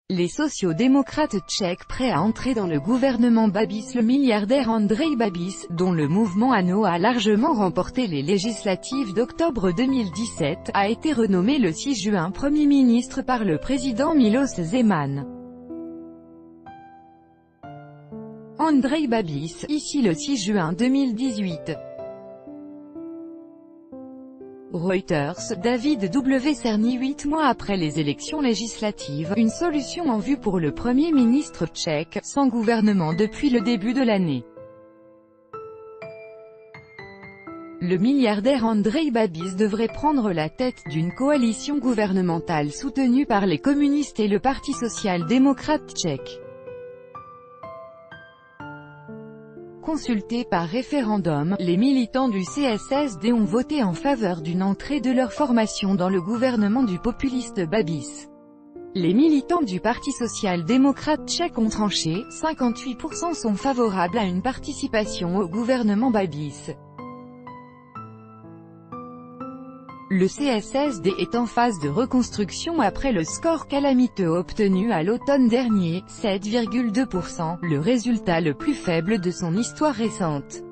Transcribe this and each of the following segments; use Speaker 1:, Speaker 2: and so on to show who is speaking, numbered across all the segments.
Speaker 1: Les sociaux-démocrates tchèques prêts à entrer dans le gouvernement Babiš. Le milliardaire Andrej Babiš, dont le mouvement ANO a largement remporté les législatives d'octobre 2017, a été renommé le 6 juin Premier ministre par le président Miloš Zeman. Andrej Babiš, ici le 6 juin 2018. Reuters, David W. Cerny. 8 mois après les élections législatives, une solution en vue pour le Premier ministre tchèque, sans gouvernement depuis le début de l'année. Le milliardaire Andrej Babiš devrait prendre la tête d'une coalition gouvernementale soutenue par les communistes et le Parti social-démocrate tchèque. Consultés par référendum, les militants du CSSD ont voté en faveur d'une entrée de leur formation dans le gouvernement du populiste Babiš. Les militants du Parti social-démocrate tchèque ont tranché, 58% sont favorables à une participation au gouvernement Babiš. Le CSSD est en phase de reconstruction après le score calamiteux obtenu à l'automne dernier, 7,2%, le résultat le plus faible de son histoire récente.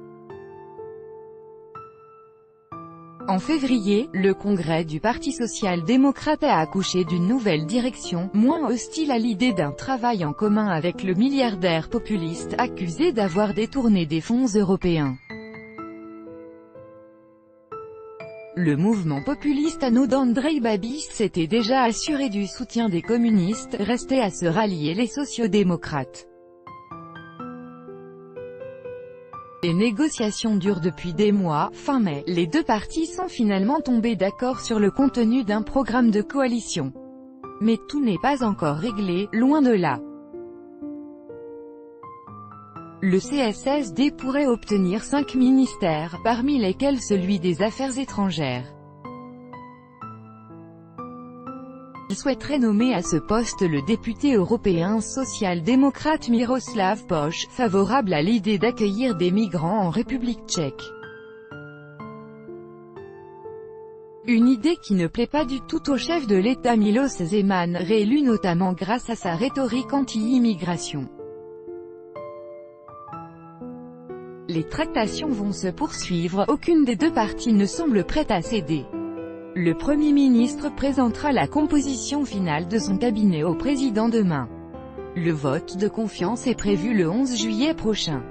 Speaker 1: En février, le congrès du Parti social-démocrate a accouché d'une nouvelle direction, moins hostile à l'idée d'un travail en commun avec le milliardaire populiste, accusé d'avoir détourné des fonds européens. Le mouvement populiste ANO d'Andrej Babiš s'était déjà assuré du soutien des communistes, restait à se rallier les sociaux-démocrates. Les négociations durent depuis des mois. Fin mai, les deux partis sont finalement tombés d'accord sur le contenu d'un programme de coalition. Mais tout n'est pas encore réglé, loin de là. Le CSSD pourrait obtenir 5 ministères, parmi lesquels celui des Affaires étrangères. Il souhaiterait nommer à ce poste le député européen social-démocrate Miroslav Poš, favorable à l'idée d'accueillir des migrants en République tchèque. Une idée qui ne plaît pas du tout au chef de l'État Miloš Zeman, réélu notamment grâce à sa rhétorique anti-immigration. Les tractations vont se poursuivre, aucune des deux parties ne semble prête à céder. Le Premier ministre présentera la composition finale de son cabinet au président demain. Le vote de confiance est prévu le 11 juillet prochain.